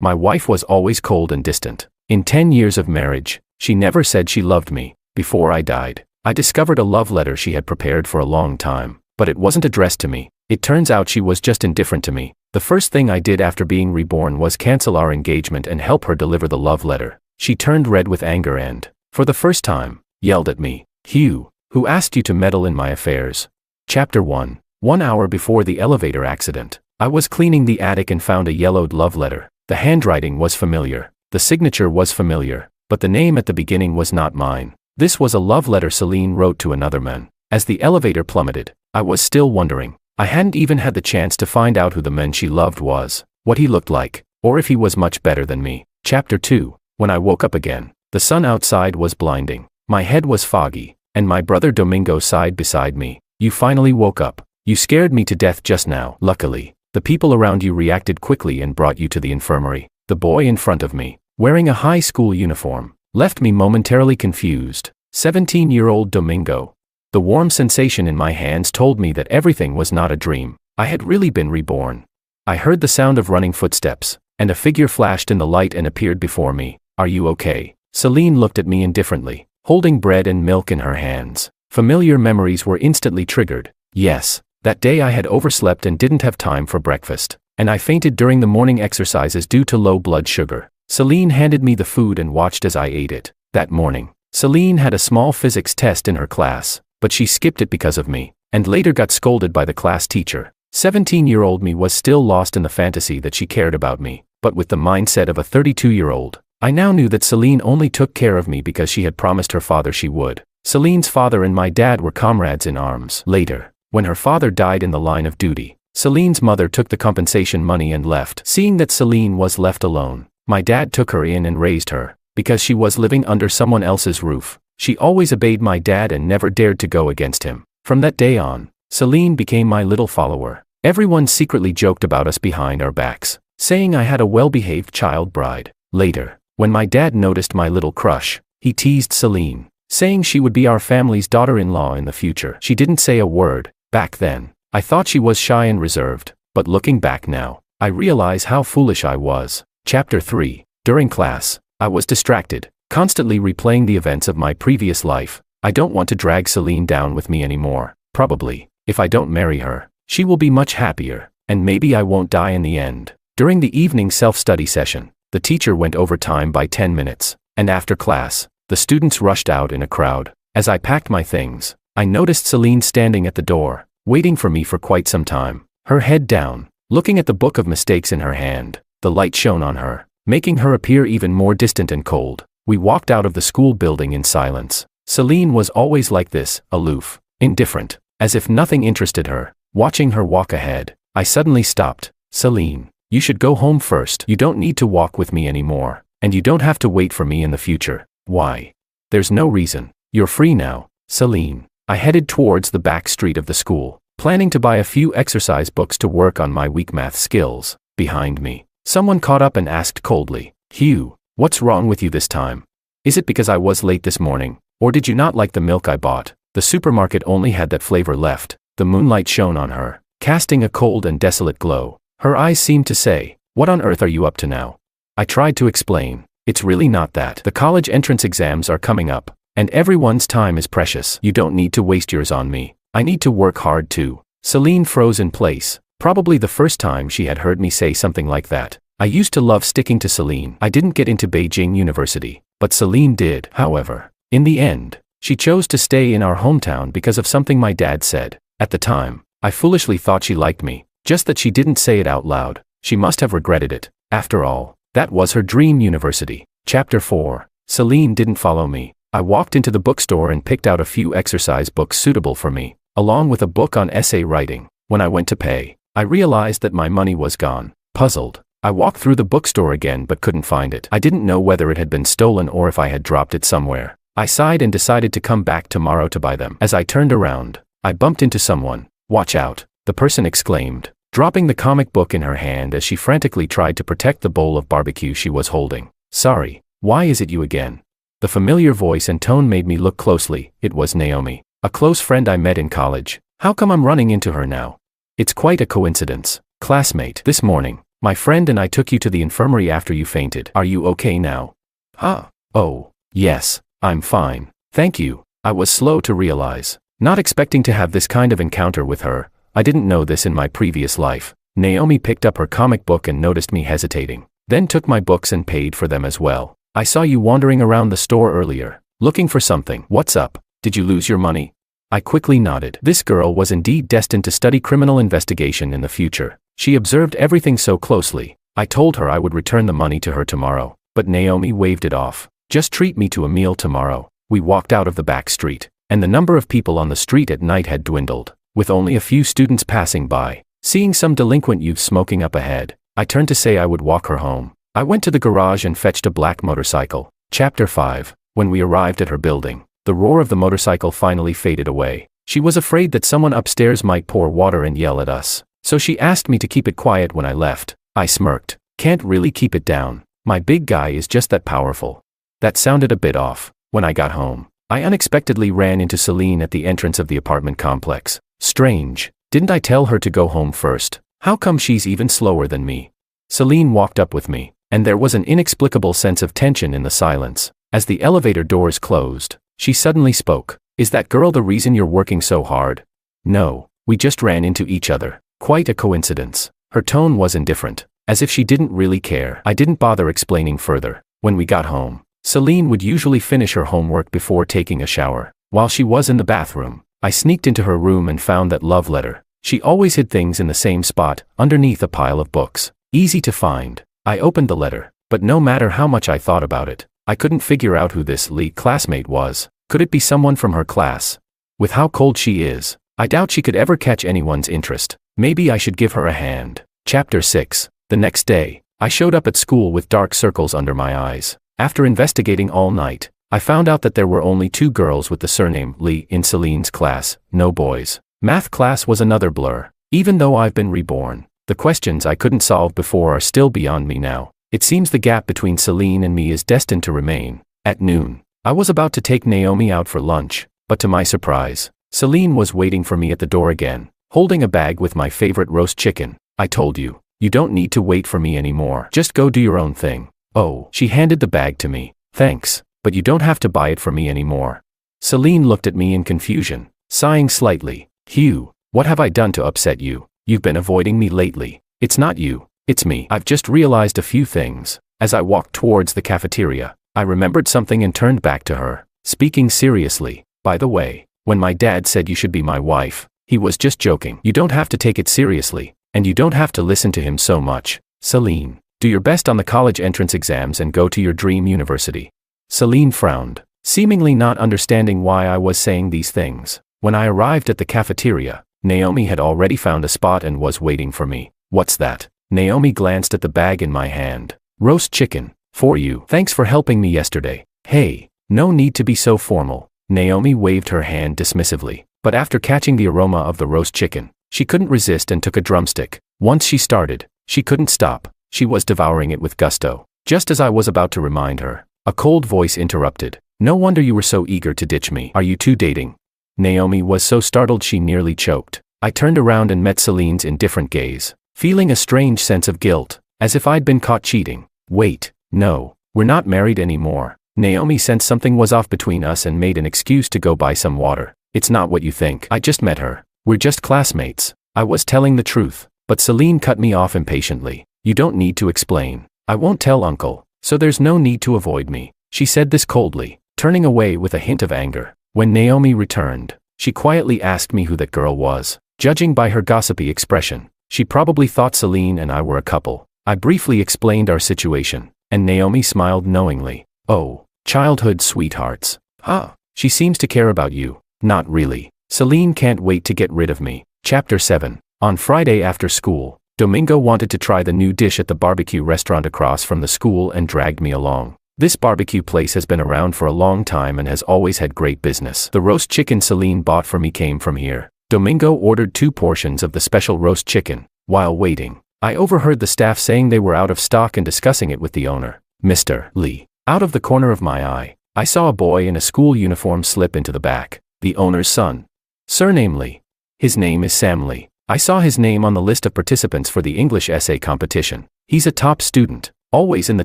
My wife was always cold and distant. In 10 years of marriage, she never said she loved me. Before I died, I discovered a love letter she had prepared for a long time, but it wasn't addressed to me. It turns out she was just indifferent to me. The first thing I did after being reborn was cancel our engagement and help her deliver the love letter. She turned red with anger and, for the first time, yelled at me. Hugh, who asked you to meddle in my affairs? Chapter 1. 1 hour before the elevator accident, I was cleaning the attic and found a yellowed love letter. The handwriting was familiar. The signature was familiar, but the name at the beginning was not mine. This was a love letter Celine wrote to another man. As the elevator plummeted, I was still wondering. I hadn't even had the chance to find out who the man she loved was, what he looked like, or if he was much better than me. Chapter 2. When I woke up again, the sun outside was blinding. My head was foggy, and my brother Domingo sighed beside me. You finally woke up. You scared me to death just now. Luckily, the people around you reacted quickly and brought you to the infirmary. The boy in front of me, wearing a high school uniform, left me momentarily confused. 17-year-old Domingo. The warm sensation in my hands told me that everything was not a dream. I had really been reborn. I heard the sound of running footsteps, and a figure flashed in the light and appeared before me. Are you okay? Celine looked at me indifferently, holding bread and milk in her hands. Familiar memories were instantly triggered. Yes, that day I had overslept and didn't have time for breakfast, and I fainted during the morning exercises due to low blood sugar. Celine handed me the food and watched as I ate it. That morning, Celine had a small physics test in her class, but she skipped it because of me, and later got scolded by the class teacher. 17-year-old me was still lost in the fantasy that she cared about me, but with the mindset of a 32-year-old, I now knew that Celine only took care of me because she had promised her father she would. Celine's father and my dad were comrades in arms. Later, when her father died in the line of duty, Celine's mother took the compensation money and left. Seeing that Celine was left alone, my dad took her in and raised her. Because she was living under someone else's roof, she always obeyed my dad and never dared to go against him. From that day on, Celine became my little follower. Everyone secretly joked about us behind our backs, saying I had a well-behaved child bride. Later, when my dad noticed my little crush, he teased Celine, saying she would be our family's daughter-in-law in the future. She didn't say a word. Back then, I thought she was shy and reserved, but looking back now, I realize how foolish I was. Chapter 3. During class, I was distracted, constantly replaying the events of my previous life. I don't want to drag Celine down with me anymore. Probably, if I don't marry her, she will be much happier, and maybe I won't die in the end. During the evening self-study session, the teacher went over time by 10 minutes, and after class, the students rushed out in a crowd. As I packed my things, I noticed Celine standing at the door, waiting for me for quite some time, her head down, looking at the book of mistakes in her hand. The light shone on her, making her appear even more distant and cold. We walked out of the school building in silence. Celine was always like this, aloof, indifferent, as if nothing interested her. Watching her walk ahead, I suddenly stopped. Celine, you should go home first. You don't need to walk with me anymore, and you don't have to wait for me in the future. Why? There's no reason. You're free now, Celine. I headed towards the back street of the school, planning to buy a few exercise books to work on my weak math skills. Behind me, someone caught up and asked coldly, Hugh, what's wrong with you this time? Is it because I was late this morning, or did you not like the milk I bought? The supermarket only had that flavor left. The moonlight shone on her, casting a cold and desolate glow. Her eyes seemed to say, what on earth are you up to now? I tried to explain, it's really not that. The college entrance exams are coming up, and everyone's time is precious. You don't need to waste yours on me. I need to work hard too. Celine froze in place, probably the first time she had heard me say something like that. I used to love sticking to Celine. I didn't get into Beijing University, but Celine did. However, in the end, she chose to stay in our hometown because of something my dad said. At the time, I foolishly thought she liked me, just that she didn't say it out loud. She must have regretted it. After all, that was her dream university. Chapter 4. Celine didn't follow me. I walked into the bookstore and picked out a few exercise books suitable for me, along with a book on essay writing. When I went to pay, I realized that my money was gone. Puzzled, I walked through the bookstore again but couldn't find it. I didn't know whether it had been stolen or if I had dropped it somewhere. I sighed and decided to come back tomorrow to buy them. As I turned around, I bumped into someone. Watch out, the person exclaimed, dropping the comic book in her hand as she frantically tried to protect the bowl of barbecue she was holding. Sorry, why is it you again? The familiar voice and tone made me look closely. It was Naomi, a close friend I met in college. How come I'm running into her now? It's quite a coincidence. Classmate. This morning, My friend and I took you to the infirmary after you fainted. Are you okay now? Huh? Oh, yes, I'm fine. Thank you. I was slow to realize. Not expecting to have this kind of encounter with her. I didn't know this in my previous life. Naomi picked up her comic book and noticed me hesitating. Then took my books and paid for them as well. I saw you wandering around the store earlier, looking for something. What's up? Did you lose your money? I quickly nodded. This girl was indeed destined to study criminal investigation in the future. She observed everything so closely. I told her I would return the money to her tomorrow, but Naomi waved it off. Just treat me to a meal tomorrow. We walked out of the back street, and the number of people on the street at night had dwindled, with only a few students passing by. Seeing some delinquent youth smoking up ahead, I turned to say I would walk her home. I went to the garage and fetched a black motorcycle. Chapter 5. When we arrived at her building, the roar of the motorcycle finally faded away. She was afraid that someone upstairs might pour water and yell at us, so she asked me to keep it quiet when I left. I smirked. Can't really keep it down. My big guy is just that powerful. That sounded a bit off. When I got home, I unexpectedly ran into Celine at the entrance of the apartment complex. Strange. Didn't I tell her to go home first? How come she's even slower than me? Celine walked up with me, and there was an inexplicable sense of tension in the silence. As the elevator doors closed, she suddenly spoke. Is that girl the reason you're working so hard? No, we just ran into each other. Quite a coincidence. Her tone was indifferent, as if she didn't really care. I didn't bother explaining further. When we got home, Celine would usually finish her homework before taking a shower. While she was in the bathroom, I sneaked into her room and found that love letter. She always hid things in the same spot, underneath a pile of books. Easy to find. I opened the letter, but no matter how much I thought about it, I couldn't figure out who this Lee classmate was. Could it be someone from her class? With how cold she is, I doubt she could ever catch anyone's interest. Maybe I should give her a hand. Chapter 6. The next day, I showed up at school with dark circles under my eyes. After investigating all night, I found out that there were only 2 girls with the surname Lee in Celine's class, no boys. Math class was another blur. Even though I've been reborn, the questions I couldn't solve before are still beyond me now. It seems the gap between Celine and me is destined to remain. At noon, I was about to take Naomi out for lunch, but to my surprise, Celine was waiting for me at the door again, holding a bag with my favorite roast chicken. I told you, you don't need to wait for me anymore. Just go do your own thing. Oh, she handed the bag to me. Thanks, but you don't have to buy it for me anymore. Celine looked at me in confusion, sighing slightly. Hugh, what have I done to upset you? You've been avoiding me lately. It's not you, it's me. I've just realized a few things. As I walked towards the cafeteria, I remembered something and turned back to her, speaking seriously. By the way, when my dad said you should be my wife, he was just joking. You don't have to take it seriously, and you don't have to listen to him so much. Celine, do your best on the college entrance exams and go to your dream university. Celine frowned, seemingly not understanding why I was saying these things. When I arrived at the cafeteria, Naomi had already found a spot and was waiting for me. What's that? Naomi glanced at the bag in my hand. Roast chicken. For you. Thanks for helping me yesterday. Hey, no need to be so formal. Naomi waved her hand dismissively, but after catching the aroma of the roast chicken, she couldn't resist and took a drumstick. Once she started, she couldn't stop. She was devouring it with gusto. Just as I was about to remind her, a cold voice interrupted. No wonder you were so eager to ditch me. Are you two dating? Naomi was so startled she nearly choked. I turned around and met Celine's indifferent gaze, feeling a strange sense of guilt, as if I'd been caught cheating. Wait, no, we're not married anymore. Naomi sensed something was off between us and made an excuse to go buy some water. It's not what you think. I just met her. We're just classmates. I was telling the truth, but Celine cut me off impatiently. You don't need to explain. I won't tell Uncle, so there's no need to avoid me. She said this coldly, turning away with a hint of anger. When Naomi returned, she quietly asked me who that girl was. Judging by her gossipy expression, she probably thought Celine and I were a couple. I briefly explained our situation, and Naomi smiled knowingly. Oh, childhood sweethearts. Huh, she seems to care about you. Not really. Celine can't wait to get rid of me. Chapter 7. On Friday after school, Domingo wanted to try the new dish at the barbecue restaurant across from the school and dragged me along. This barbecue place has been around for a long time and has always had great business. The roast chicken Celine bought for me came from here. Domingo ordered 2 portions of the special roast chicken. While waiting, I overheard the staff saying they were out of stock and discussing it with the owner, Mr. Lee. Out of the corner of my eye, I saw a boy in a school uniform slip into the back. The owner's son. Surname Lee. His name is Sam Lee. I saw his name on the list of participants for the English essay competition. He's a top student, always in the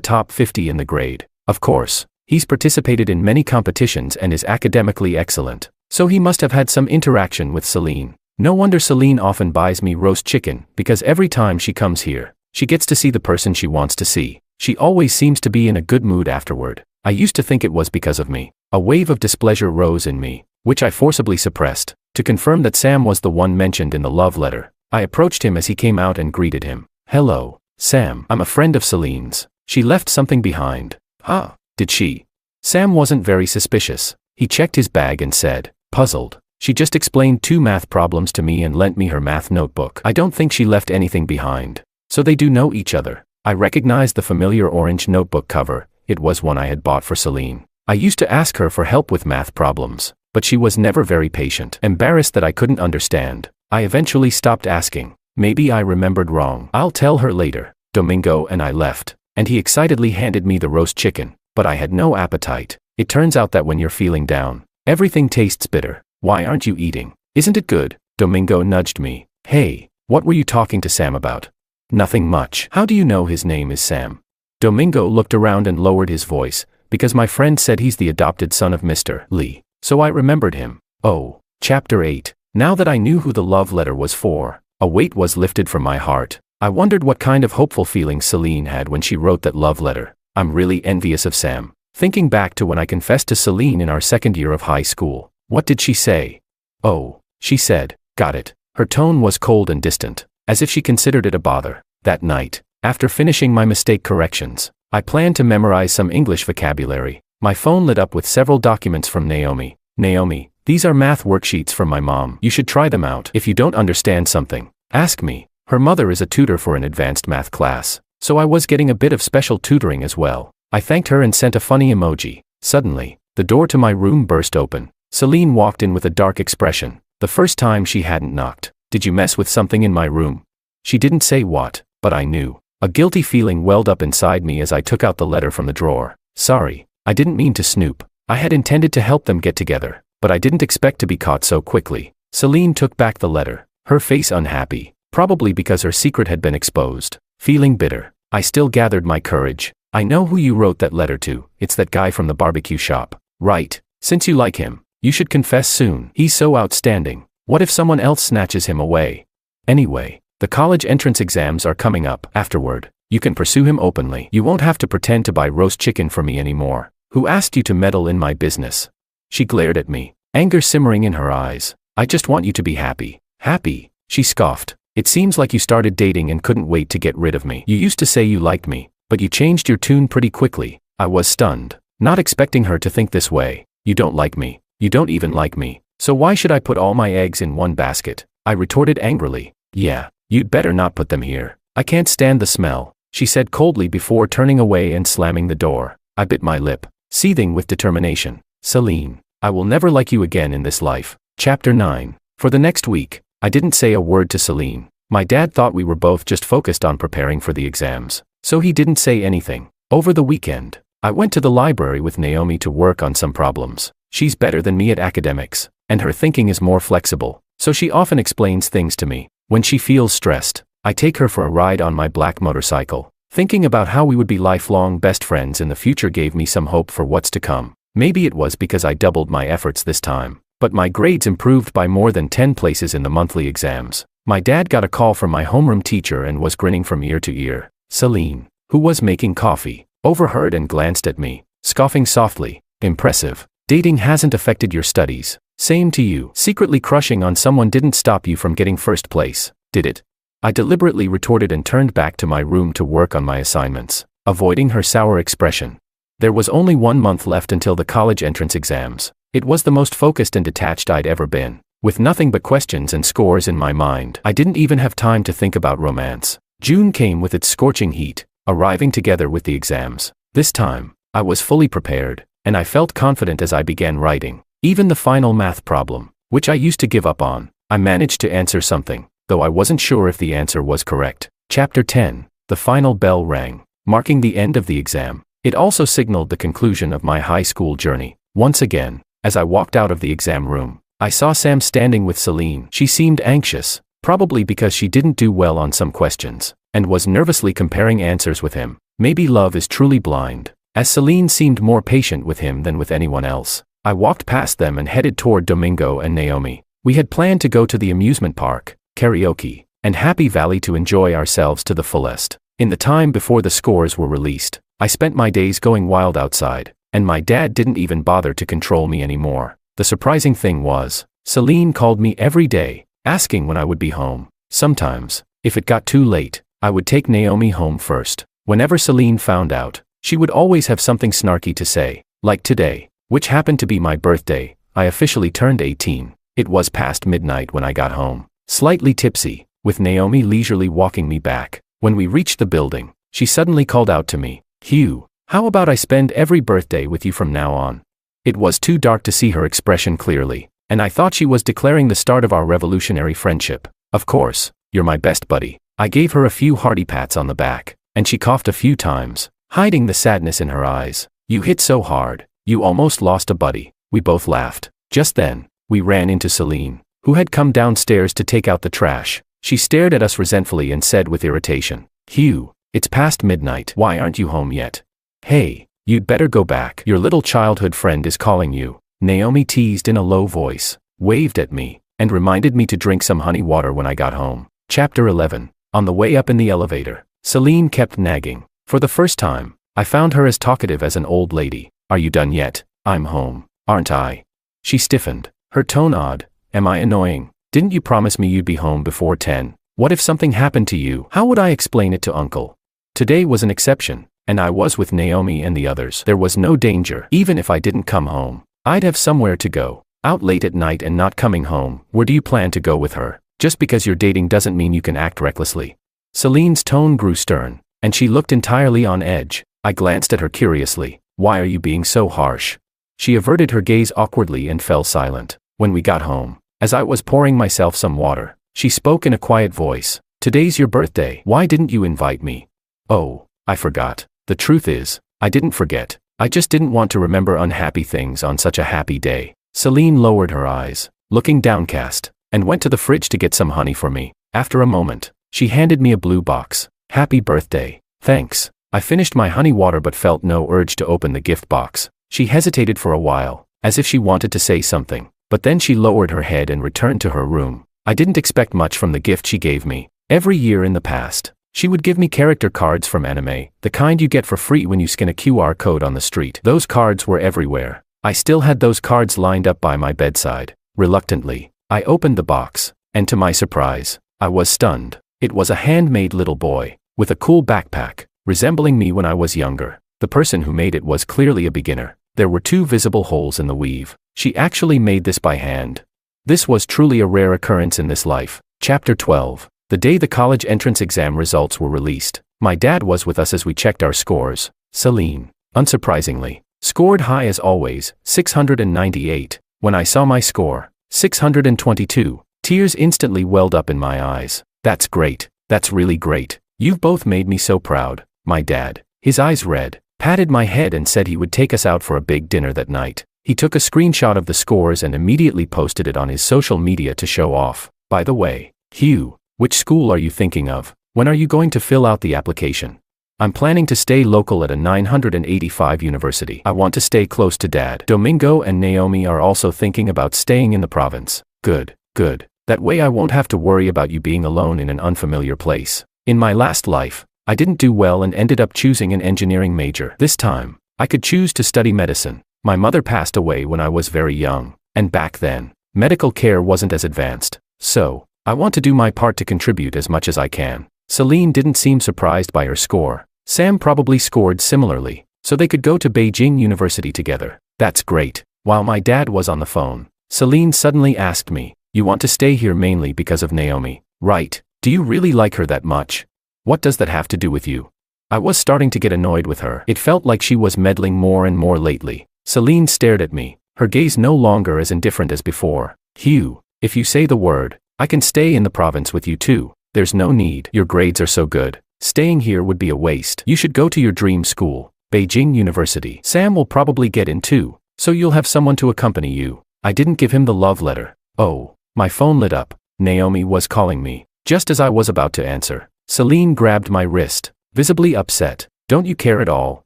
top 50 in the grade. Of course, he's participated in many competitions and is academically excellent. So he must have had some interaction with Celine. No wonder Celine often buys me roast chicken, because every time she comes here, she gets to see the person she wants to see. She always seems to be in a good mood afterward. I used to think it was because of me. A wave of displeasure rose in me, which I forcibly suppressed. To confirm that Sam was the one mentioned in the love letter, I approached him as he came out and greeted him. "Hello, Sam. I'm a friend of Celine's. She left something behind." "Ah, did she?" Sam wasn't very suspicious. He checked his bag and said, puzzled, "She just explained 2 math problems to me and lent me her math notebook. I don't think she left anything behind." So they do know each other. I recognized the familiar orange notebook cover. It was one I had bought for Celine. I used to ask her for help with math problems, but she was never very patient. Embarrassed that I couldn't understand, I eventually stopped asking. Maybe I remembered wrong. "I'll tell her later." Domingo and I left, and he excitedly handed me the roast chicken, but I had no appetite. It turns out that when you're feeling down, everything tastes bitter. "Why aren't you eating? Isn't it good?" Domingo nudged me. "Hey, what were you talking to Sam about?" "Nothing much." "How do you know his name is Sam?" Domingo looked around and lowered his voice, because my friend said he's the adopted son of Mr. Lee. So I remembered him. Oh, Chapter 8. Now that I knew who the love letter was for, a weight was lifted from my heart. I wondered what kind of hopeful feelings Celine had when she wrote that love letter. I'm really envious of Sam. Thinking back to when I confessed to Celine in our second year of high school, what did she say? "Oh," she said, "got it." Her tone was cold and distant, as if she considered it a bother. That night, after finishing my mistake corrections, I planned to memorize some English vocabulary. My phone lit up with several documents from Naomi. "Naomi, these are math worksheets from my mom. You should try them out. If you don't understand something, ask me." Her mother is a tutor for an advanced math class, so I was getting a bit of special tutoring as well. I thanked her and sent a funny emoji. Suddenly, the door to my room burst open. Celine walked in with a dark expression. The first time she hadn't knocked. "Did you mess with something in my room?" She didn't say what, but I knew. A guilty feeling welled up inside me as I took out the letter from the drawer. "Sorry, I didn't mean to snoop. I had intended to help them get together, but I didn't expect to be caught so quickly." Celine took back the letter, her face unhappy, probably because her secret had been exposed. Feeling bitter, I still gathered my courage. "I know who you wrote that letter to. It's that guy from the barbecue shop." "Right. Since you like him, you should confess soon. He's so outstanding. What if someone else snatches him away? Anyway, the college entrance exams are coming up. Afterward, you can pursue him openly. You won't have to pretend to buy roast chicken for me anymore. Who asked you to meddle in my business?" She glared at me, anger simmering in her eyes. "I just want you to be happy." "Happy?" She scoffed. "It seems like you started dating and couldn't wait to get rid of me. You used to say you liked me, but you changed your tune pretty quickly." I was stunned, not expecting her to think this way. "You don't like me. You don't even like me. So why should I put all my eggs in one basket?" I retorted angrily. "Yeah, you'd better not put them here. I can't stand the smell," she said coldly before turning away and slamming the door. I bit my lip, seething with determination. "Celine, I will never like you again in this life." Chapter 9. For the next week, I didn't say a word to Celine. My dad thought we were both just focused on preparing for the exams, so he didn't say anything. Over the weekend, I went to the library with Naomi to work on some problems. She's better than me at academics, and her thinking is more flexible, so she often explains things to me. When she feels stressed, I take her for a ride on my black motorcycle. Thinking about how we would be lifelong best friends in the future gave me some hope for what's to come. Maybe it was because I doubled my efforts this time, but my grades improved by more than 10 places in the monthly exams. My dad got a call from my homeroom teacher and was grinning from ear to ear. Celine, who was making coffee, overheard and glanced at me, scoffing softly. "Impressive. Dating hasn't affected your studies." "Same to you. Secretly crushing on someone didn't stop you from getting first place, did it?" I deliberately retorted and turned back to my room to work on my assignments, avoiding her sour expression. There was only 1 month left until the college entrance exams. It was the most focused and detached I'd ever been, with nothing but questions and scores in my mind. I didn't even have time to think about romance. June came with its scorching heat, arriving together with the exams. This time, I was fully prepared, and I felt confident as I began writing. Even the final math problem, which I used to give up on, I managed to answer something, though I wasn't sure if the answer was correct. Chapter 10. The final bell rang, marking the end of the exam. It also signaled the conclusion of my high school journey. Once again, as I walked out of the exam room, I saw Sam standing with Celine. She seemed anxious, Probably because she didn't do well on some questions, and was nervously comparing answers with him. Maybe love is truly blind, as Celine seemed more patient with him than with anyone else. I walked past them and headed toward Domingo and Naomi. We had planned to go to the amusement park, karaoke, and Happy Valley to enjoy ourselves to the fullest. In the time before the scores were released, I spent my days going wild outside, and my dad didn't even bother to control me anymore. The surprising thing was, Celine called me every day, asking when I would be home. Sometimes, if it got too late, I would take Naomi home first. Whenever Celine found out, she would always have something snarky to say, like today, which happened to be my birthday. I officially turned 18. It was past midnight when I got home, slightly tipsy, with Naomi leisurely walking me back. When we reached the building, she suddenly called out to me, "Hugh, how about I spend every birthday with you from now on?" It was too dark to see her expression clearly, and I thought she was declaring the start of our revolutionary friendship. "Of course, you're my best buddy." I gave her a few hearty pats on the back, and she coughed a few times, hiding the sadness in her eyes. "You hit so hard, you almost lost a buddy." We both laughed. Just then, we ran into Celine, who had come downstairs to take out the trash. She stared at us resentfully and said with irritation, "Hugh, it's past midnight. Why aren't you home yet? Hey, you'd better go back. Your little childhood friend is calling you." Naomi teased in a low voice, waved at me, and reminded me to drink some honey water when I got home. Chapter 11. On the way up in the elevator, Celine kept nagging. For the first time, I found her as talkative as an old lady. "Are you done yet? I'm home, aren't I?" She stiffened, her tone odd. "Am I annoying? Didn't you promise me you'd be home before 10? What if something happened to you? How would I explain it to Uncle?" Today was an exception, and I was with Naomi and the others. There was no danger. Even if I didn't come home, I'd have somewhere to go. Out late at night and not coming home. Where do you plan to go with her? Just because you're dating doesn't mean you can act recklessly. Celine's tone grew stern, and she looked entirely on edge. I glanced at her curiously. "Why are you being so harsh?" She averted her gaze awkwardly and fell silent. When we got home, as I was pouring myself some water, she spoke in a quiet voice. "Today's your birthday. Why didn't you invite me?" "Oh, I forgot." The truth is, I didn't forget. I just didn't want to remember unhappy things on such a happy day. Celine lowered her eyes, looking downcast, and went to the fridge to get some honey for me. After a moment, she handed me a blue box. "Happy birthday." "Thanks." I finished my honey water but felt no urge to open the gift box. She hesitated for a while, as if she wanted to say something, but then she lowered her head and returned to her room. I didn't expect much from the gift she gave me. Every year in the past, she would give me character cards from anime, the kind you get for free when you scan a QR code on the street. Those cards were everywhere. I still had those cards lined up by my bedside. Reluctantly, I opened the box, and to my surprise, I was stunned. It was a handmade little boy, with a cool backpack, resembling me when I was younger. The person who made it was clearly a beginner. There were 2 visible holes in the weave. She actually made this by hand. This was truly a rare occurrence in this life. Chapter 12. The day the college entrance exam results were released, my dad was with us as we checked our scores. Celine, unsurprisingly, scored high as always, 698. When I saw my score, 622, tears instantly welled up in my eyes. "That's great. That's really great. You've both made me so proud." My dad, his eyes red, patted my head and said he would take us out for a big dinner that night. He took a screenshot of the scores and immediately posted it on his social media to show off. "By the way, Hugh, which school are you thinking of? When are you going to fill out the application?" "I'm planning to stay local at a 985 university. I want to stay close to Dad." Domingo and Naomi are also thinking about staying in the province. "Good, good. That way I won't have to worry about you being alone in an unfamiliar place." In my last life, I didn't do well and ended up choosing an engineering major. This time, I could choose to study medicine. My mother passed away when I was very young, and back then, medical care wasn't as advanced. So, I want to do my part to contribute as much as I can. Celine didn't seem surprised by her score. Sam probably scored similarly, so they could go to Beijing University together. "That's great." While my dad was on the phone, Celine suddenly asked me, "You want to stay here mainly because of Naomi, right? Do you really like her that much? What does that have to do with you?" I was starting to get annoyed with her. It felt like she was meddling more and more lately. Celine stared at me, her gaze no longer as indifferent as before. "Hugh, if you say the word, I can stay in the province with you too. There's no need. Your grades are so good. Staying here would be a waste. You should go to your dream school, Beijing University. Sam will probably get in too, so you'll have someone to accompany you." I didn't give him the love letter. Oh, my phone lit up. Naomi was calling me. Just as I was about to answer, Celine grabbed my wrist, visibly upset. Don't you care at all?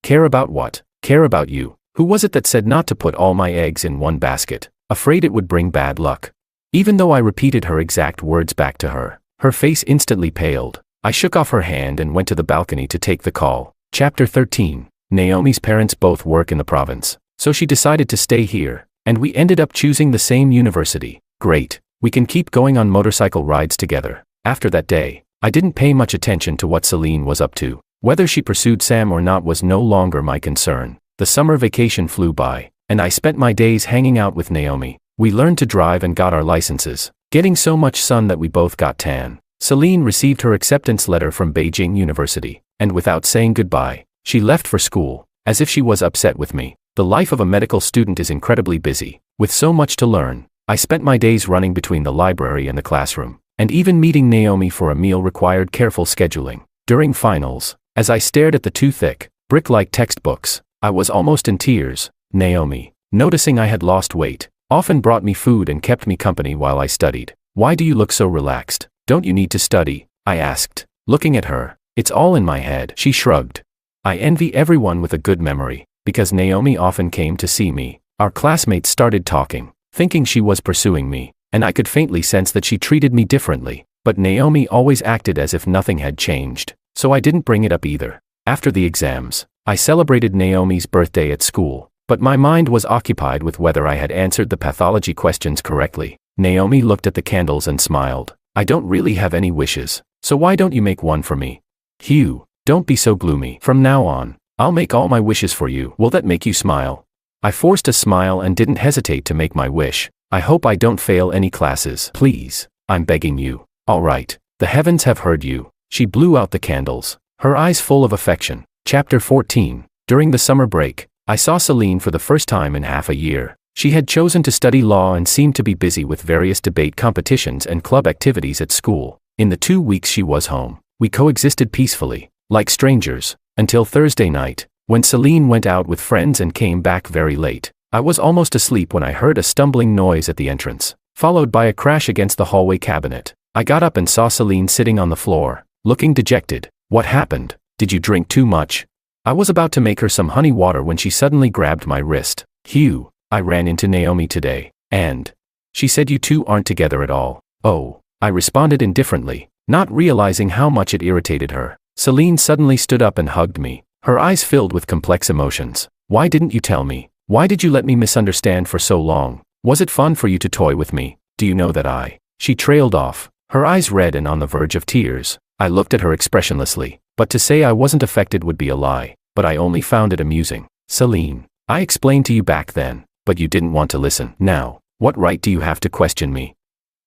Care about what? Care about you. Who was it that said not to put all my eggs in one basket, afraid it would bring bad luck? Even though I repeated her exact words back to her, her face instantly paled. I shook off her hand and went to the balcony to take the call. Chapter 13. Naomi's parents both work in the province, so she decided to stay here, and we ended up choosing the same university. Great. We can keep going on motorcycle rides together. After that day, I didn't pay much attention to what Celine was up to. Whether she pursued Sam or not was no longer my concern. The summer vacation flew by, and I spent my days hanging out with Naomi. We learned to drive and got our licenses, getting so much sun that we both got tan. Celine received her acceptance letter from Beijing University, and without saying goodbye, she left for school, as if she was upset with me. The life of a medical student is incredibly busy, with so much to learn. I spent my days running between the library and the classroom, and even meeting Naomi for a meal required careful scheduling. During finals, as I stared at the two thick, brick-like textbooks, I was almost in tears. Naomi, noticing I had lost weight, often brought me food and kept me company while I studied. Why do you look so relaxed? Don't you need to study? I asked, looking at her. It's all in my head. She shrugged. I envy everyone with a good memory, because Naomi often came to see me. Our classmates started talking, thinking she was pursuing me, and I could faintly sense that she treated me differently, but Naomi always acted as if nothing had changed, so I didn't bring it up either. After the exams, I celebrated Naomi's birthday at school, but my mind was occupied with whether I had answered the pathology questions correctly. Naomi looked at the candles and smiled. I don't really have any wishes, so why don't you make one for me? Hugh, don't be so gloomy. From now on, I'll make all my wishes for you. Will that make you smile? I forced a smile and didn't hesitate to make my wish. I hope I don't fail any classes. Please, I'm begging you. All right, the heavens have heard you. She blew out the candles, her eyes full of affection. Chapter 14. During the summer break, I saw Celine for the first time in half a year. She had chosen to study law and seemed to be busy with various debate competitions and club activities at school. In the 2 weeks she was home, we coexisted peacefully, like strangers, until Thursday night, when Celine went out with friends and came back very late. I was almost asleep when I heard a stumbling noise at the entrance, followed by a crash against the hallway cabinet. I got up and saw Celine sitting on the floor, looking dejected. What happened? Did you drink too much? I was about to make her some honey water when she suddenly grabbed my wrist. Hugh, I ran into Naomi today, and she said you two aren't together at all. Oh, I responded indifferently, not realizing how much it irritated her. Celine suddenly stood up and hugged me, her eyes filled with complex emotions. Why didn't you tell me? Why did you let me misunderstand for so long? Was it fun for you to toy with me? Do you know that I? She trailed off, her eyes red and on the verge of tears. I looked at her expressionlessly, but to say I wasn't affected would be a lie, but I only found it amusing. Celine, I explained to you back then, but you didn't want to listen. Now, what right do you have to question me?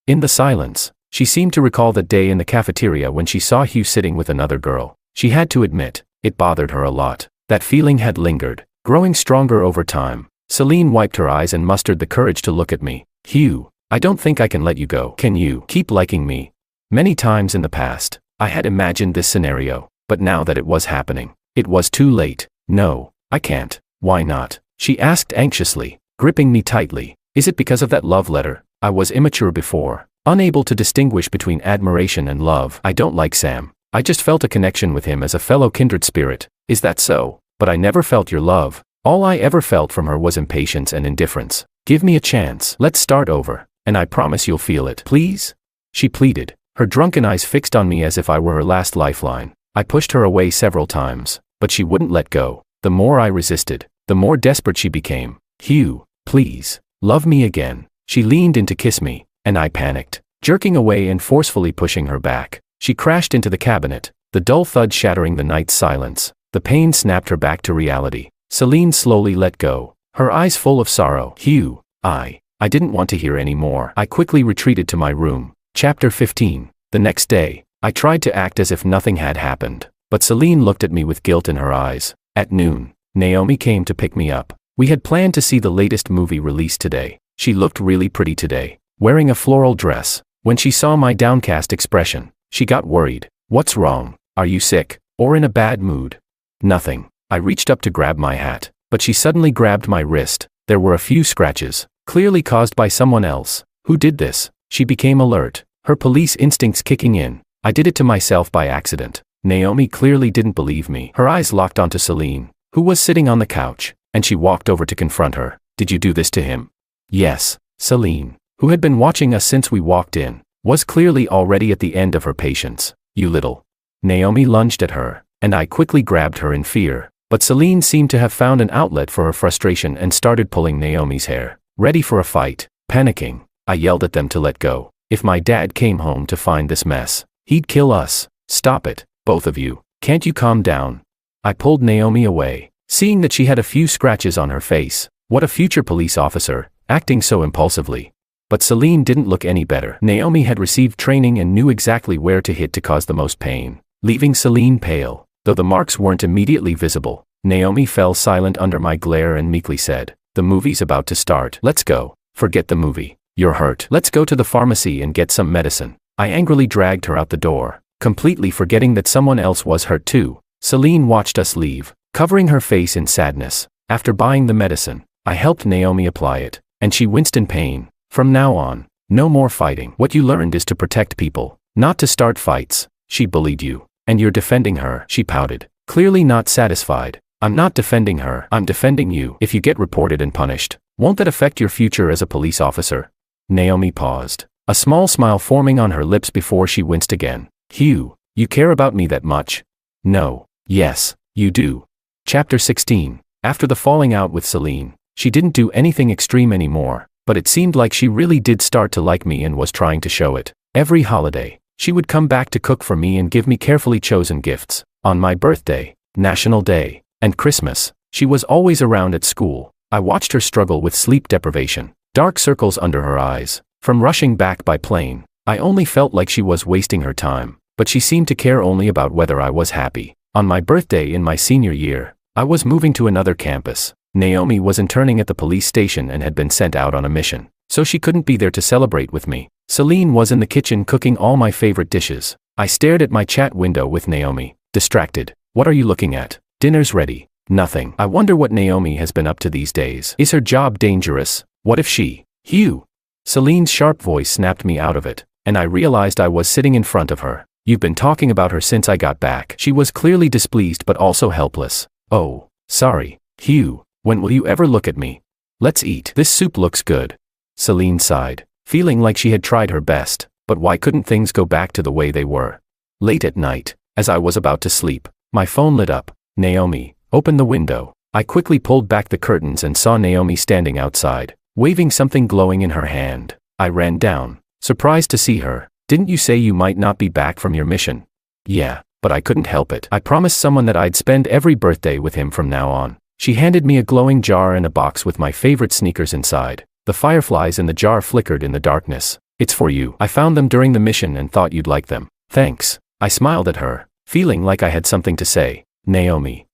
In the silence, she seemed to recall that day in the cafeteria when she saw Hugh sitting with another girl. She had to admit, it bothered her a lot. That feeling had lingered, growing stronger over time. Celine wiped her eyes and mustered the courage to look at me. Hugh, I don't think I can let you go. Can you keep liking me? Many times in the past, I had imagined this scenario, but now that it was happening, it was too late. No, I can't. Why not? She asked anxiously, gripping me tightly. Is it because of that love letter? I was immature before, unable to distinguish between admiration and love. I don't like Sam. I just felt a connection with him as a fellow kindred spirit. Is that so? But I never felt your love. All I ever felt from her was impatience and indifference. Give me a chance. Let's start over, and I promise you'll feel it. Please? She pleaded, her drunken eyes fixed on me as if I were her last lifeline. I pushed her away several times, but she wouldn't let go. The more I resisted, the more desperate she became. Hugh, please, love me again. She leaned in to kiss me, and I panicked, jerking away and forcefully pushing her back. She crashed into the cabinet, the dull thud shattering the night's silence. The pain snapped her back to reality. Celine slowly let go, her eyes full of sorrow. Hugh, I didn't want to hear any more. I quickly retreated to my room. Chapter 15. The next day, I tried to act as if nothing had happened, but Celine looked at me with guilt in her eyes. At noon, Naomi came to pick me up. We had planned to see the latest movie released today. She looked really pretty today, wearing a floral dress. When she saw my downcast expression, she got worried. What's wrong? Are you sick, or in a bad mood? Nothing. I reached up to grab my hat, but she suddenly grabbed my wrist. There were a few scratches, clearly caused by someone else. Who did this? She became alert, her police instincts kicking in. I did it to myself by accident. Naomi clearly didn't believe me. Her eyes locked onto Celine, who was sitting on the couch, and she walked over to confront her. Did you do this to him? Yes. Celine, who had been watching us since we walked in, was clearly already at the end of her patience. You little. Naomi lunged at her, and I quickly grabbed her in fear, but Celine seemed to have found an outlet for her frustration and started pulling Naomi's hair, ready for a fight. Panicking, I yelled at them to let go. If my dad came home to find this mess, he'd kill us. Stop it, both of you. Can't you calm down? I pulled Naomi away, seeing that she had a few scratches on her face. What a future police officer, acting so impulsively. But Celine didn't look any better. Naomi had received training and knew exactly where to hit to cause the most pain, leaving Celine pale. Though the marks weren't immediately visible, Naomi fell silent under my glare and meekly said, "The movie's about to start. Let's go." "Forget the movie. You're hurt. Let's go to the pharmacy and get some medicine." I angrily dragged her out the door, completely forgetting that someone else was hurt too. Celine watched us leave, covering her face in sadness. After buying the medicine, I helped Naomi apply it, and she winced in pain. From now on, no more fighting. What you learned is to protect people, not to start fights. She bullied you, and you're defending her. She pouted, clearly not satisfied. I'm not defending her. I'm defending you. If you get reported and punished, won't that affect your future as a police officer? Naomi paused, a small smile forming on her lips before she winced again. Hugh, you care about me that much? No. Yes, you do. Chapter 16. After the falling out with Celine, she didn't do anything extreme anymore, but it seemed like she really did start to like me and was trying to show it. Every holiday, she would come back to cook for me and give me carefully chosen gifts. On my birthday, National Day, and Christmas, she was always around at school. I watched her struggle with sleep deprivation, dark circles under her eyes, from rushing back by plane. I only felt like she was wasting her time, but she seemed to care only about whether I was happy. On my birthday in my senior year, I was moving to another campus. Naomi was interning at the police station and had been sent out on a mission, so she couldn't be there to celebrate with me. Celine was in the kitchen cooking all my favorite dishes. I stared at my chat window with Naomi, distracted. What are you looking at? Dinner's ready. Nothing. I wonder what Naomi has been up to these days. Is her job dangerous? What if she... Hugh! Celine's sharp voice snapped me out of it, and I realized I was sitting in front of her. You've been talking about her since I got back. She was clearly displeased but also helpless. Oh, sorry. Hugh, when will you ever look at me? Let's eat. This soup looks good. Celine sighed, feeling like she had tried her best, but why couldn't things go back to the way they were? Late at night, as I was about to sleep, my phone lit up. Naomi, open the window. I quickly pulled back the curtains and saw Naomi standing outside, waving something glowing in her hand. I ran down, surprised to see her. Didn't you say you might not be back from your mission? Yeah, but I couldn't help it. I promised someone that I'd spend every birthday with him from now on. She handed me a glowing jar and a box with my favorite sneakers inside. The fireflies in the jar flickered in the darkness. It's for you. I found them during the mission and thought you'd like them. Thanks. I smiled at her, feeling like I had something to say. Naomi,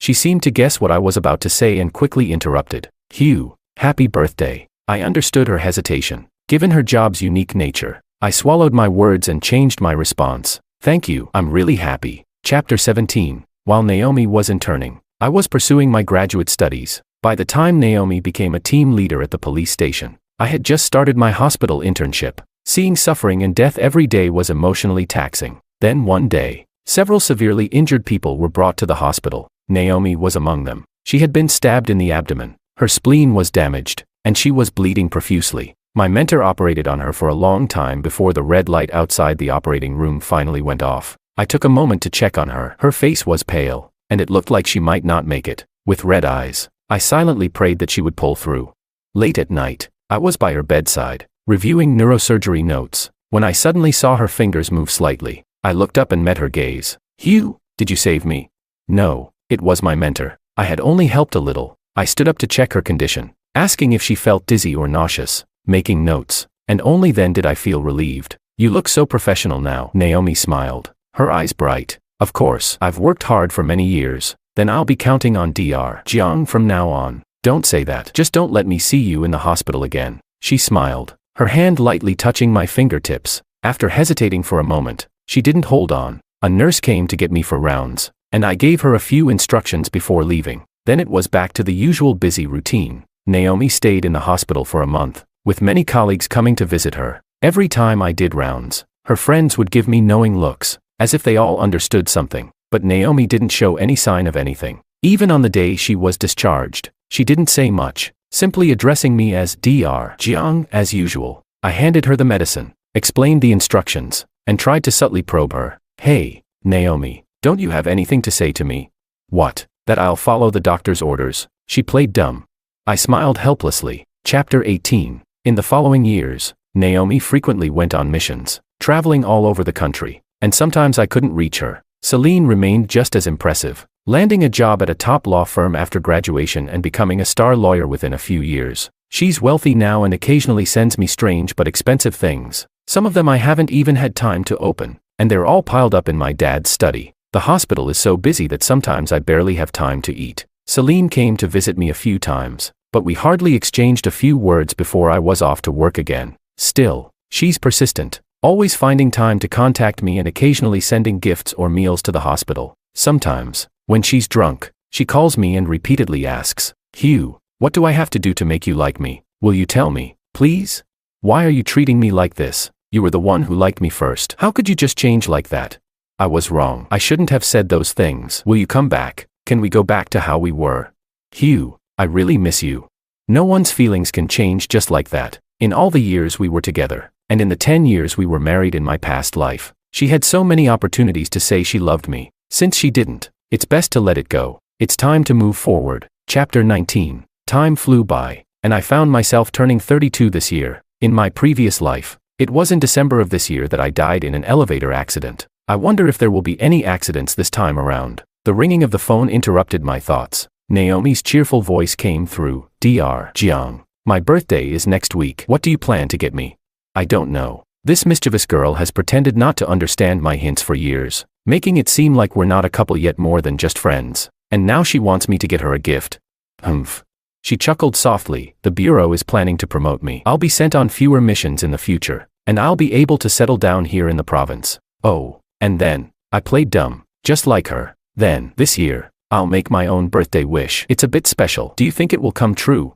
She seemed to guess what I was about to say and quickly interrupted. Hugh, happy birthday. I understood her hesitation. Given her job's unique nature, I swallowed my words and changed my response. Thank you. I'm really happy. Chapter 17. While Naomi was interning, I was pursuing my graduate studies. By the time Naomi became a team leader at the police station, I had just started my hospital internship. Seeing suffering and death every day was emotionally taxing. Then one day, several severely injured people were brought to the hospital. Naomi was among them. She had been stabbed in the abdomen. Her spleen was damaged, and she was bleeding profusely. My mentor operated on her for a long time before the red light outside the operating room finally went off. I took a moment to check on her. Her face was pale, and it looked like she might not make it. With red eyes, I silently prayed that she would pull through. Late at night, I was by her bedside, reviewing neurosurgery notes, when I suddenly saw her fingers move slightly. I looked up and met her gaze. Hugh, did you save me? No, it was my mentor. I had only helped a little. I stood up to check her condition, asking if she felt dizzy or nauseous, making notes, and only then did I feel relieved. You look so professional now. Naomi smiled, her eyes bright. Of course, I've worked hard for many years. Then I'll be counting on Dr. Jiang from now on. Don't say that. Just don't let me see you in the hospital again. She smiled, her hand lightly touching my fingertips. After hesitating for a moment, she didn't hold on. A nurse came to get me for rounds, and I gave her a few instructions before leaving. Then it was back to the usual busy routine. Naomi stayed in the hospital for a month, with many colleagues coming to visit her. Every time I did rounds, her friends would give me knowing looks, as if they all understood something, but Naomi didn't show any sign of anything. Even on the day she was discharged, she didn't say much, simply addressing me as Dr. Jiang as usual. I handed her the medicine, explained the instructions, and tried to subtly probe her. Hey, Naomi, don't you have anything to say to me? What? That I'll follow the doctor's orders? She played dumb. I smiled helplessly. Chapter 18. In the following years, Naomi frequently went on missions, traveling all over the country, and sometimes I couldn't reach her. Celine remained just as impressive, landing a job at a top law firm after graduation and becoming a star lawyer within a few years. She's wealthy now and occasionally sends me strange but expensive things. Some of them I haven't even had time to open, and they're all piled up in my dad's study. The hospital is so busy that sometimes I barely have time to eat. Celine came to visit me a few times, but we hardly exchanged a few words before I was off to work again. Still, she's persistent, always finding time to contact me and occasionally sending gifts or meals to the hospital. Sometimes, when she's drunk, she calls me and repeatedly asks, Hugh, what do I have to do to make you like me? Will you tell me, please? Why are you treating me like this? You were the one who liked me first. How could you just change like that? I was wrong. I shouldn't have said those things. Will you come back? Can we go back to how we were? Hugh, I really miss you. No one's feelings can change just like that. In all the years we were together, and in the 10 years we were married in my past life, she had so many opportunities to say she loved me. Since she didn't, it's best to let it go. It's time to move forward. Chapter 19. Time flew by, and I found myself turning 32 this year. In my previous life, it was in December of this year that I died in an elevator accident. I wonder if there will be any accidents this time around. The ringing of the phone interrupted my thoughts. Naomi's cheerful voice came through. Dr. Jiang, my birthday is next week. What do you plan to get me? I don't know. This mischievous girl has pretended not to understand my hints for years, making it seem like we're not a couple yet more than just friends. And now she wants me to get her a gift. Humph. She chuckled softly. The bureau is planning to promote me. I'll be sent on fewer missions in the future, and I'll be able to settle down here in the province. Oh, and then, I played dumb, just like her. Then, this year, I'll make my own birthday wish. It's a bit special. Do you think it will come true?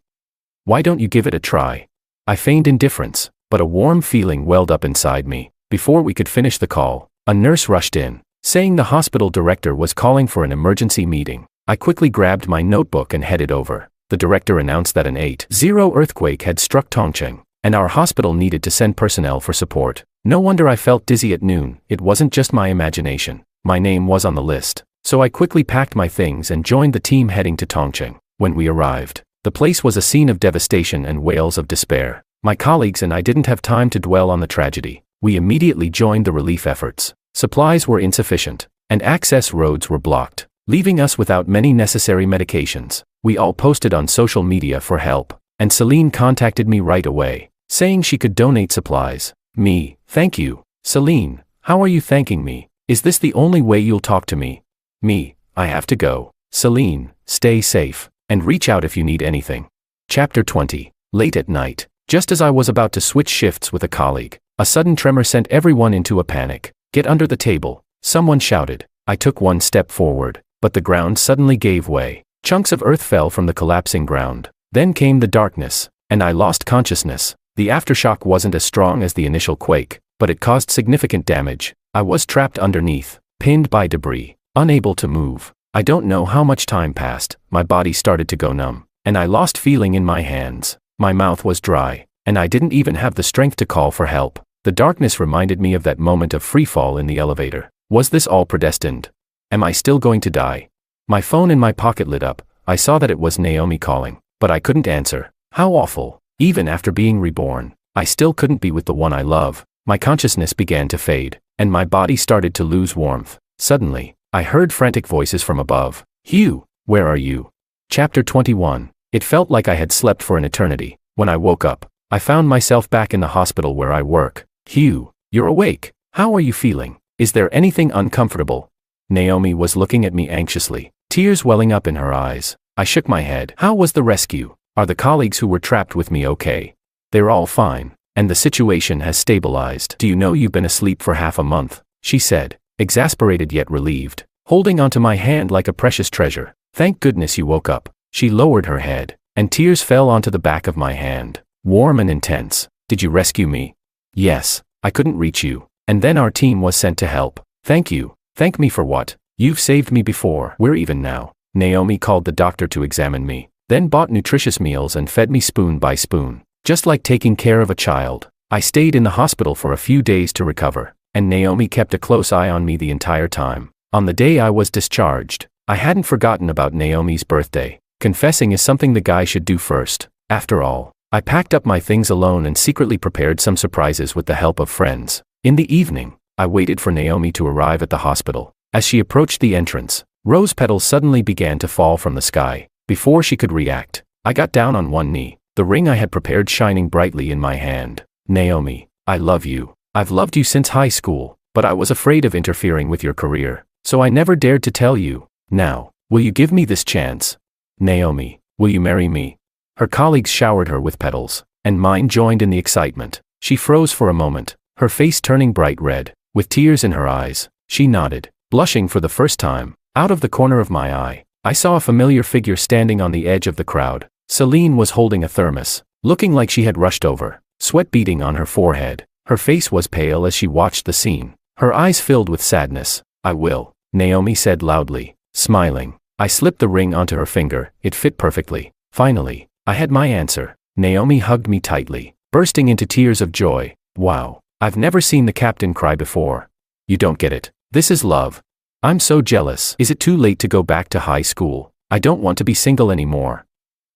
Why don't you give it a try? I feigned indifference, but a warm feeling welled up inside me. Before we could finish the call, a nurse rushed in, saying the hospital director was calling for an emergency meeting. I quickly grabbed my notebook and headed over. The director announced that an 8.0 earthquake had struck Tongcheng, and our hospital needed to send personnel for support. No wonder I felt dizzy at noon. It wasn't just my imagination. My name was on the list, so I quickly packed my things and joined the team heading to Tongcheng. When we arrived, the place was a scene of devastation and wails of despair. My colleagues and I didn't have time to dwell on the tragedy. We immediately joined the relief efforts. Supplies were insufficient, and access roads were blocked, leaving us without many necessary medications. We all posted on social media for help, and Celine contacted me right away, saying she could donate supplies. Me, thank you. Celine, how are you thanking me? Is this the only way you'll talk to me? Me, I have to go. Celine, stay safe, and reach out if you need anything. Chapter 20. Late at night, just as I was about to switch shifts with a colleague, a sudden tremor sent everyone into a panic. Get under the table, someone shouted. I took one step forward, but the ground suddenly gave way. Chunks of earth fell from the collapsing ground. Then came the darkness, and I lost consciousness. The aftershock wasn't as strong as the initial quake, but it caused significant damage. I was trapped underneath, pinned by debris, unable to move. I don't know how much time passed. My body started to go numb, and I lost feeling in my hands. My mouth was dry, and I didn't even have the strength to call for help. The darkness reminded me of that moment of freefall in the elevator. Was this all predestined? Am I still going to die? My phone in my pocket lit up. I saw that it was Naomi calling, but I couldn't answer. How awful. Even after being reborn, I still couldn't be with the one I love. My consciousness began to fade, and my body started to lose warmth. Suddenly, I heard frantic voices from above. Hugh, where are you? Chapter 21. It felt like I had slept for an eternity. When I woke up, I found myself back in the hospital where I work. Hugh, you're awake. How are you feeling? Is there anything uncomfortable? Naomi was looking at me anxiously, tears welling up in her eyes. I shook my head. How was the rescue? Are the colleagues who were trapped with me okay? They're all fine, and the situation has stabilized. Do you know you've been asleep for half a month? She said, exasperated yet relieved, holding onto my hand like a precious treasure. Thank goodness you woke up. She lowered her head, and tears fell onto the back of my hand, warm and intense. Did you rescue me? Yes, I couldn't reach you. And then our team was sent to help. Thank you. Thank me for what? You've saved me before. We're even now. Naomi called the doctor to examine me, then bought nutritious meals and fed me spoon by spoon. Just like taking care of a child. I stayed in the hospital for a few days to recover, and Naomi kept a close eye on me the entire time. On the day I was discharged, I hadn't forgotten about Naomi's birthday. Confessing is something the guy should do first. After all, I packed up my things alone and secretly prepared some surprises with the help of friends. In the evening, I waited for Naomi to arrive at the hospital. As she approached the entrance, rose petals suddenly began to fall from the sky. Before she could react, I got down on one knee, the ring I had prepared shining brightly in my hand. Naomi, I love you. I've loved you since high school, but I was afraid of interfering with your career, so I never dared to tell you. Now, will you give me this chance? Naomi, will you marry me? Her colleagues showered her with petals, and mine joined in the excitement. She froze for a moment, her face turning bright red. With tears in her eyes, she nodded, blushing for the first time. Out of the corner of my eye, I saw a familiar figure standing on the edge of the crowd. Celine was holding a thermos, looking like she had rushed over, sweat beading on her forehead. Her face was pale as she watched the scene, her eyes filled with sadness. I will, Naomi said loudly, smiling. I slipped the ring onto her finger, it fit perfectly. Finally, I had my answer. Naomi hugged me tightly, bursting into tears of joy. Wow, I've never seen the captain cry before. You don't get it. This is love. I'm so jealous. Is it too late to go back to high school? I don't want to be single anymore.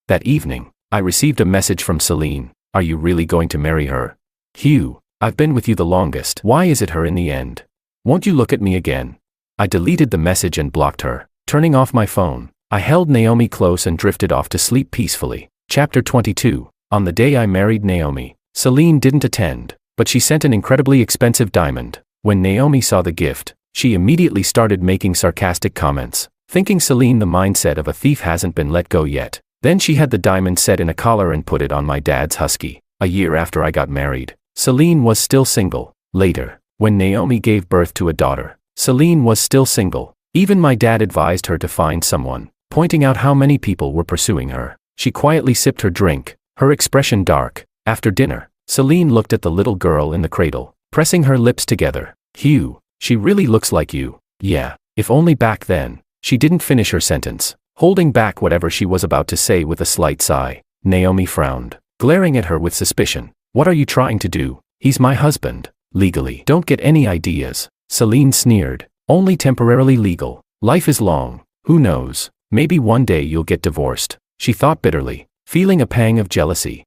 That evening, I received a message from Celine. Are you really going to marry her? Hugh, I've been with you the longest. Why is it her in the end? Won't you look at me again? I deleted the message and blocked her. Turning off my phone, I held Naomi close and drifted off to sleep peacefully. Chapter 22. On the day I married Naomi, Celine didn't attend, but she sent an incredibly expensive diamond. When Naomi saw the gift, she immediately started making sarcastic comments, thinking Celine the mindset of a thief hasn't been let go yet. Then she had the diamond set in a collar and put it on my dad's husky. A year after I got married, Celine was still single. Later, when Naomi gave birth to a daughter, Celine was still single. Even my dad advised her to find someone, pointing out how many people were pursuing her. She quietly sipped her drink, her expression dark. After dinner, Celine looked at the little girl in the cradle, pressing her lips together. Hugh, she really looks like you. Yeah, if only back then. She didn't finish her sentence, holding back whatever she was about to say with a slight sigh. Naomi frowned, glaring at her with suspicion. What are you trying to do? He's my husband. Legally. Don't get any ideas. Celine sneered. Only temporarily legal. Life is long. Who knows? Maybe one day you'll get divorced. She thought bitterly, feeling a pang of jealousy.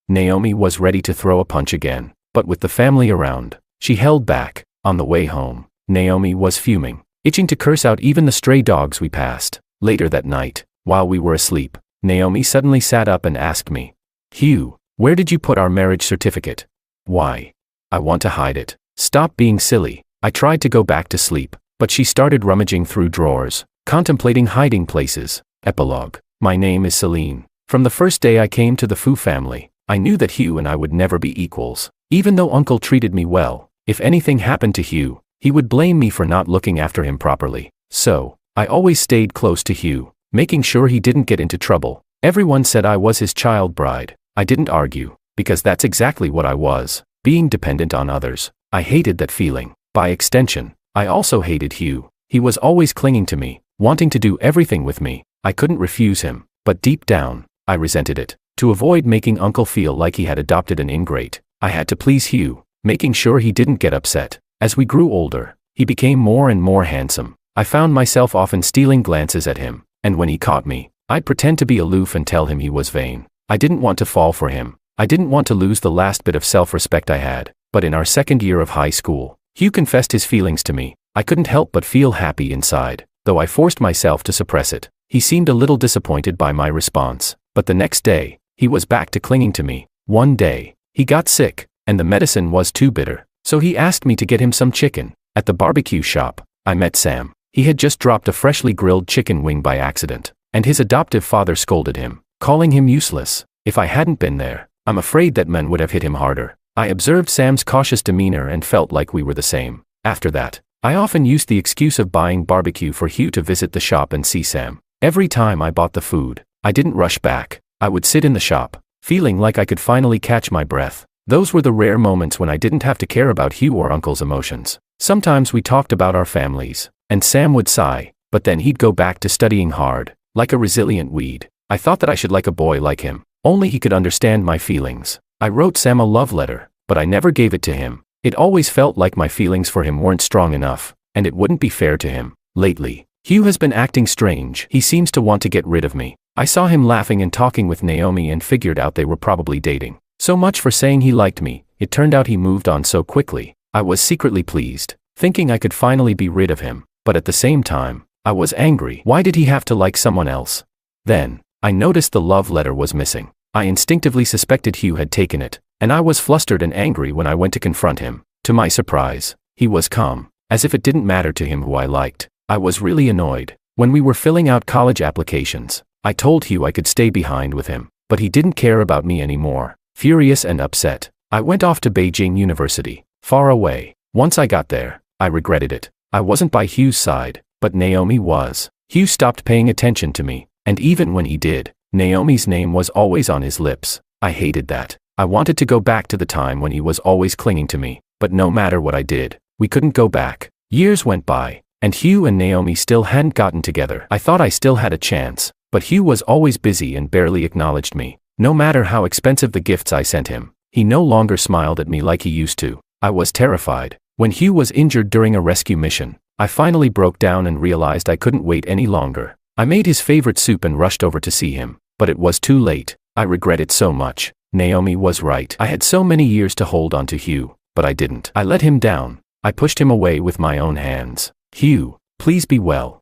Naomi was ready to throw a punch again, but with the family around, she held back. On the way home, Naomi was fuming, itching to curse out even the stray dogs we passed. Later that night, while we were asleep, Naomi suddenly sat up and asked me, Hugh, where did you put our marriage certificate? Why? I want to hide it. Stop being silly. I tried to go back to sleep, but she started rummaging through drawers, contemplating hiding places. Epilogue. My name is Celine. From the first day I came to the Fu family, I knew that Hugh and I would never be equals. Even though Uncle treated me well, if anything happened to Hugh, he would blame me for not looking after him properly. So, I always stayed close to Hugh, making sure he didn't get into trouble. Everyone said I was his child bride. I didn't argue, because that's exactly what I was, being dependent on others. I hated that feeling. By extension, I also hated Hugh. He was always clinging to me, wanting to do everything with me. I couldn't refuse him, but deep down, I resented it. To avoid making Uncle feel like he had adopted an ingrate, I had to please Hugh, making sure he didn't get upset. As we grew older, he became more and more handsome. I found myself often stealing glances at him, and when he caught me, I'd pretend to be aloof and tell him he was vain. I didn't want to fall for him. I didn't want to lose the last bit of self-respect I had. But in our second year of high school, Hugh confessed his feelings to me. I couldn't help but feel happy inside, though I forced myself to suppress it. He seemed a little disappointed by my response, but the next day, he was back to clinging to me. One day, he got sick, and the medicine was too bitter, so he asked me to get him some chicken. At the barbecue shop, I met Sam. He had just dropped a freshly grilled chicken wing by accident, and his adoptive father scolded him, calling him useless. If I hadn't been there, I'm afraid that man would have hit him harder. I observed Sam's cautious demeanor and felt like we were the same. After that, I often used the excuse of buying barbecue for Hugh to visit the shop and see Sam. Every time I bought the food, I didn't rush back. I would sit in the shop, feeling like I could finally catch my breath. Those were the rare moments when I didn't have to care about Hugh or Uncle's emotions. Sometimes we talked about our families, and Sam would sigh, but then he'd go back to studying hard, like a resilient weed. I thought that I should like a boy like him. Only he could understand my feelings. I wrote Sam a love letter, but I never gave it to him. It always felt like my feelings for him weren't strong enough, and it wouldn't be fair to him. Lately, Hugh has been acting strange. He seems to want to get rid of me. I saw him laughing and talking with Naomi and figured out they were probably dating. So much for saying he liked me. It turned out he moved on so quickly. I was secretly pleased, thinking I could finally be rid of him, but at the same time, I was angry. Why did he have to like someone else? Then, I noticed the love letter was missing. I instinctively suspected Hugh had taken it, and I was flustered and angry when I went to confront him. To my surprise, he was calm, as if it didn't matter to him who I liked. I was really annoyed. When we were filling out college applications, I told Hugh I could stay behind with him, but he didn't care about me anymore. Furious and upset, I went off to Beijing University, far away. Once I got there, I regretted it. I wasn't by Hugh's side, but Naomi was. Hugh stopped paying attention to me, and even when he did, Naomi's name was always on his lips. I hated that. I wanted to go back to the time when he was always clinging to me, but no matter what I did, we couldn't go back. Years went by, and Hugh and Naomi still hadn't gotten together. I thought I still had a chance, but Hugh was always busy and barely acknowledged me. No matter how expensive the gifts I sent him, he no longer smiled at me like he used to. I was terrified. When Hugh was injured during a rescue mission, I finally broke down and realized I couldn't wait any longer. I made his favorite soup and rushed over to see him, but it was too late. I regret it so much. Naomi was right. I had so many years to hold on to Hugh, but I didn't. I let him down. I pushed him away with my own hands. Hugh, please be well.